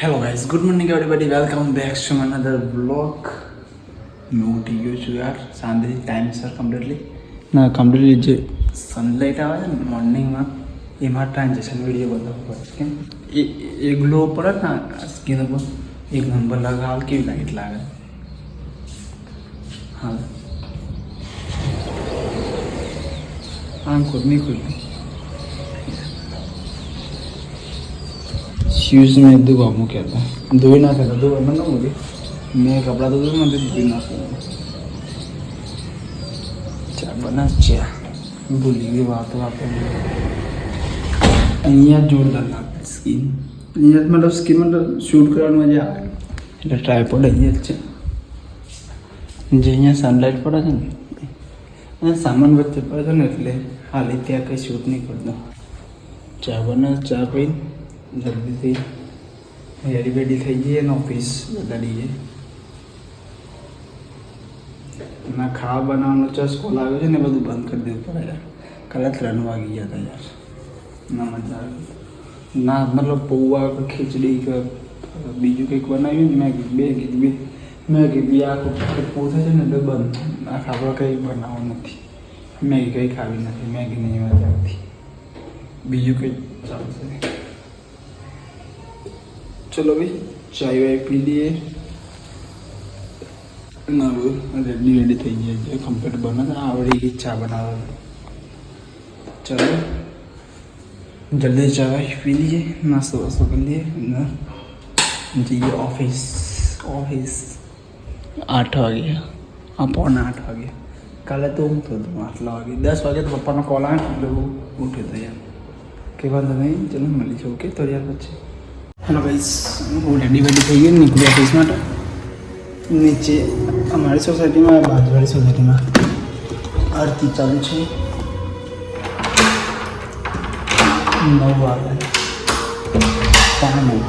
Hello guys, good morning everybody, welcome back to another blog. મેં ઉઠી ગયો છું યાર શાંતિથી, ટાઈમસર કમ્પ્લીટલી જે સનલાઇટ આવે છે ને મોર્નિંગમાં એમાં ટ્રાન્ઝેક્શન વિડીયો બનાવવો પડે. કેમ એ ગ્લો પડે ને સ્કિન ઉપર એક નંબર લાગે. હાલ કેવી લાઈટ લાગે. હાલ આમ ખુદ નહીં ખુદ શૂઝ મેં ધોવા મૂક્યા હતા, ધોઈ નાખ્યા હતા. ધોવા ન મૂકી મેં કપડાં તો ધોઈ નથી, ધોઈ નાખ્યા. ચા બનાવ ચા ભૂલી ગઈ વાતો અહીંયા જોરદાર લાગે સ્કીન. અહીંયા મતલબ સ્કીન મતલબ શૂટ કરવાની મજા આવે એટલે ટ્રાયપોડ અહીંયા જ છે. જે અહીંયા સનલાઇટ પડે છે ને અને સામાન વચ્ચે પડે છે ને એટલે હાલી ત્યાં કંઈ શૂટ નહીં કરતો. ચા બનાવ, ચા પીને જલ્દીથી રેડી બેડી થઈ જઈએ ને ઓફિસ લડી જઈએ. ના ખાવા બનાવવાનો ચસ્કો લાગ્યો છે ને બધું બંધ કરી દેવું પડે યાર. કાલે 3 વાગી ગયા હતા યાર. ના મજા આવે ના, મતલબ પૌવા કે ખીચડી કે બીજું કંઈક બનાવ્યું ને મેગી બી આખું પૂછે છે ને એટલે બંધ. આ ખાવા કંઈ બનાવવું નથી, મેગી કંઈ ખાવી નથી, મેગી નહીં મજા આવતી, બીજું કંઈ ચાલશે. ચલો ભાઈ ચાય વાય પી લઈએ. ના રેડી થઈ જાય છે, કમ્પ્લીટ બને આવડી ગઈ ચા બનાવવા. ચલો જલ્દી ચા વાય પી લઈએ, નાસ્તો વાસ્તો કરી લઈએ ને જઈએ ઓફિસ. 8 વાગે, હા 7:45 વાગે. કાલે તો હું થતું આટલા વાગે, 10 વાગે તો પપ્પાનો કોલ આવે એટલે હું ઉઠ્યો હતો યાર. કે વાંધો નહીં, ચલો મળીશું. ઓકે તો યાર પછી હેલો ગાઈસ, હું રેડી થઈ ગઈ નીકળી ઓફિસ માટે. નીચે અમારી સોસાયટીમાં, બાજુવાળી સોસાયટીમાં આરતી ચાલુ છે. 9 વાગે પાણી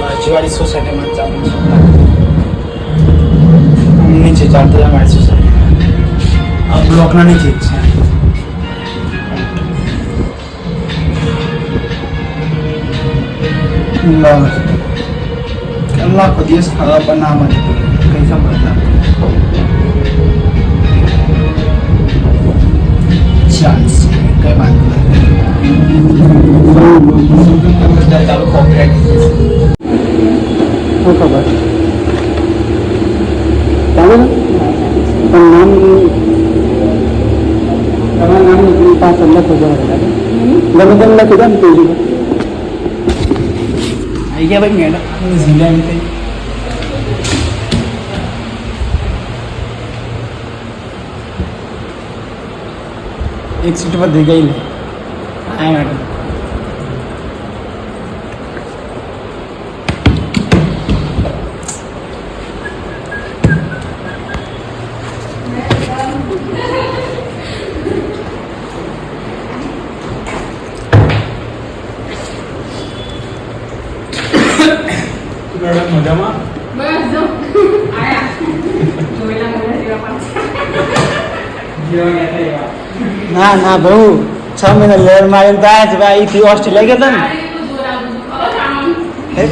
બાજુવાળી સોસાયટીમાં ચાલુ છે. નીચે ચાલતી અમારી સોસાયટી આ બ્લોકના નીચે જ છે. કલાકો દિવસ ખાવા બનાવવા કંઈ ખબર ના ચાલશે, કંઈ વાંધો નહીં. બધા ચાલુ કોપરેટ શું ખબર ચાલો ને પણ નામ તમારા નામ નીકળી પાસે લખો જવા ગમે તેમ લખી દો ને પેજ ઉપર. આવી ગયા ભાઈ મેડમ ઝીલા એમ થઈ. એક સીટ પર થઈ ગઈ. હા મેડમ મજામાં ના ના બહુ 6 મહિના લેર મારીને ત્યાં જ અહીંથી ઓસ્ટ્રેલિયા ગયા હતા ને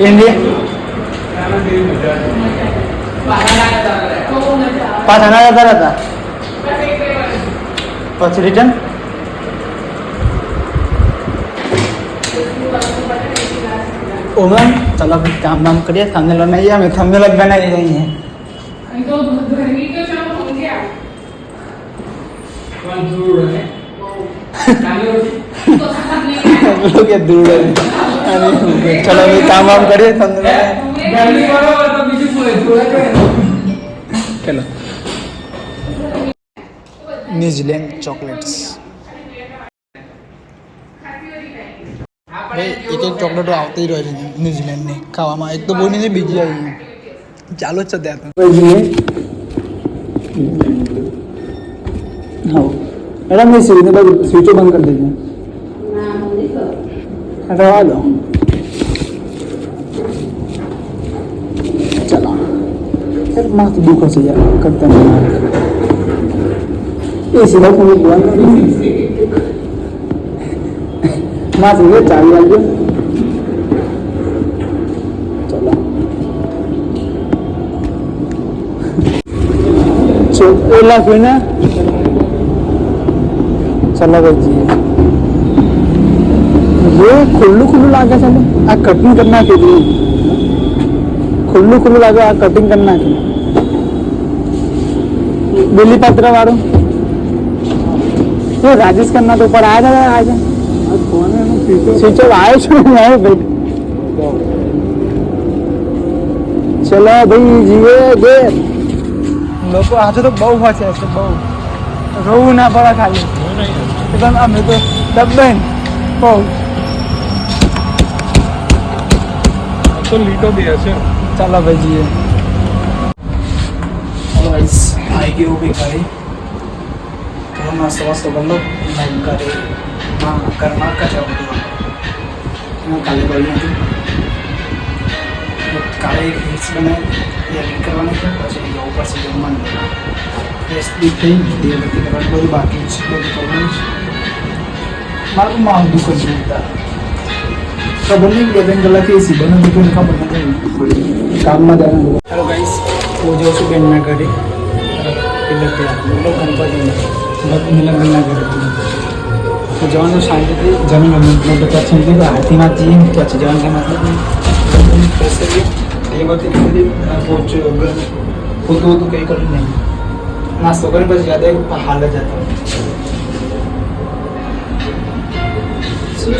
ઇન્ડિયા પાછા ના જતા હતા પછી રિટર્ન. ओमन चलो फिर काम नाम करिए. थंबनेल बनाइए, हमें थंबनेल बनाई रही है. तो गर्मी तो शाम हो गया कौन दूर है लोग ये दूर है. चलो अभी काम वाम करिए, थंबनेल गर्मी बराबर तो बीजू पूरे दूर है. चलो न्यूजीलैंड चॉकलेट्स એક ચોકલેટો આવતી રહે છે ન્યુઝીલેન્ડની ખાવામાં. એક તો બહુ નહીં, બીજી આવી ચાલુ જ છે ત્યાં તો. હા મેડમ મેં સ્વિચો બંધ કરી દેજો. રવા દો. ચલો यार माथ दुखो से यार करता नहीं ये सीधा को बोल माथ ये चाबी आ गया चलो ओला कोई ना चलो भाई जी ये खुल्लू खुल्लू लागे चलो आ कटिंग करना के लिए खुल्लू खुल्लू लागे आ कटिंग करना के बिल्ली पत्र वालों तो राजेश करना तो ऊपर आया था आज कौन है स्विच ऑफ आए छो भाई चलो भाई जीवे दे लोग आज तो बहु फंसे છે બહુ રોવું ના પડે ખાલી એકદમ અમે તો દબાઈને બહુ તો લીટો દે છે ચાલો ભાઈ જીએ हेलो गाइस आई गए हो भी घरे तो नाश्ता वास्ता कर लो मैं घरे हाँ करना का जाओ मैं काले भाई में थी काले एक हिट्स बनाए एडिट करवाने के પછી ऊपर से जमन टेस्ट भी થઈ દેવતી કરવાનું બધું બાકી છે બધું કરવાનું છે મારું માથું દુખે છે ખબર નહીં કે બેન કલાક એસી બને દીકરી ખબર નથી કામમાં જવાનું હેલો ગાઈસ હું જાઉં છું બેનના ઘરે એટલે ત્યાં બોલો ગણપતિને મિલનભાઈના ઘરે તો જવાનું શાંતિથી જમીન મતલબ દર્શન કર્યું આરતીમાં જઈએ પછી જવાનું કે મતલબ ફ્રેશ થઈ ગયો એ વખતે પહોંચ્યો હોતું હોતું કંઈ કર્યું નહીં નાસ્તો કરીને પછી યાદ આવ્યું હાલ જ હતા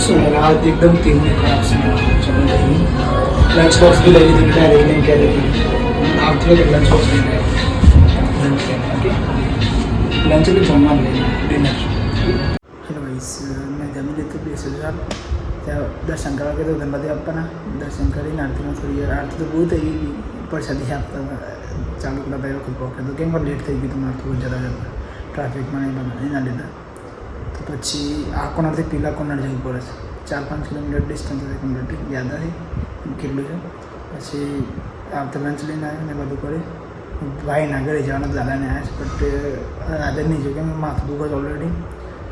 શું आज एकदम तीन में खराब सुना चलो लंच बॉक्स भी ले ली थी डायरेक्ट नहीं कह रही थी आप थे लंच बॉक्स भी ले ओके लंच भी जमा ले डिनर हेलो गाइस मैं जमी लेते 20,000 ત્યાં દર્શન કરવા ગયો તો ગણપતિ બાપ્પાના દર્શન કરીને આરતીમાં થોડી આરતી તો બહુ થઈ ગઈ પ્રસાદી આપતા ચાલુ કરતા એ વખત પહોંચે તો કેમ લેટ થઈ ગયું તમારે થોડું જરા જતા ટ્રાફિકમાં એના લીધે તો પછી આ કોર્નરથી પેલા કોર્નર જવું પડે છે 4-5 કિલોમીટર ડિસ્ટન્સ છે કમ્પ્લીટ યાદ નથી કેટલું છે પછી આવતા લંચ લઈને આવ્યો ને બધું કરી ભાઈના ઘરે જવાના દાદાને આવ્યા છે બટ દાદા નહીં જોયું કે માથું દુખે છે ઓલરેડી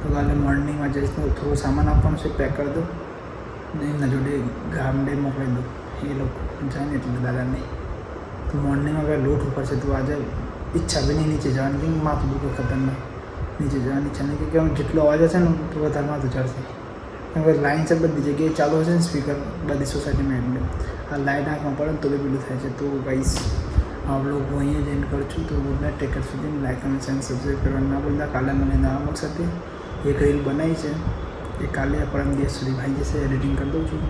તો કાલે મોર્નિંગમાં જઈશ તો થોડું સામાન આપવાનું છે પેક કરી દો ને એમના જોડે ગામડે મોકલી દો એ લોકો જાય ને એટલે દાદા નહીં તો મોર્નિંગમાં હવે લોટ ઉપર છે તો આજે ઈચ્છા બી નહીં નીચે જવાની કે માથું દુખે ખતરનાક નીચે જવાની ઈચ્છા નહીં કે જેટલો અવાજ હશે ને તો વધારે માથું ચડશે કેમ કે લાઇન છે બધી જગ્યાએ ચાલુ હશે ને સ્પીકર બધી સોસાયટીમાં એટલે આ લાઇટ આંખમાં પડે ને તો બી પેલું થાય છે તો ગાઈસ आप लोग वो ही एंड कर चुके तो मैं टेकर સુધી લાઈક અને ચેનલ સબસ્ક્રાઈબ કરવાનું ના ભૂલતા કાલે મને નવા મકસદ એક રીલ બનાવી છે એ કાલે પરમ દિવસ સુધી ભાઈ જશે એડિટિંગ કરી દઉં છું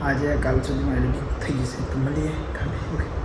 આજે કાલ સુધીમાં એડિટિંગ થઈ જશે તો મળીએ કાલે ઓકે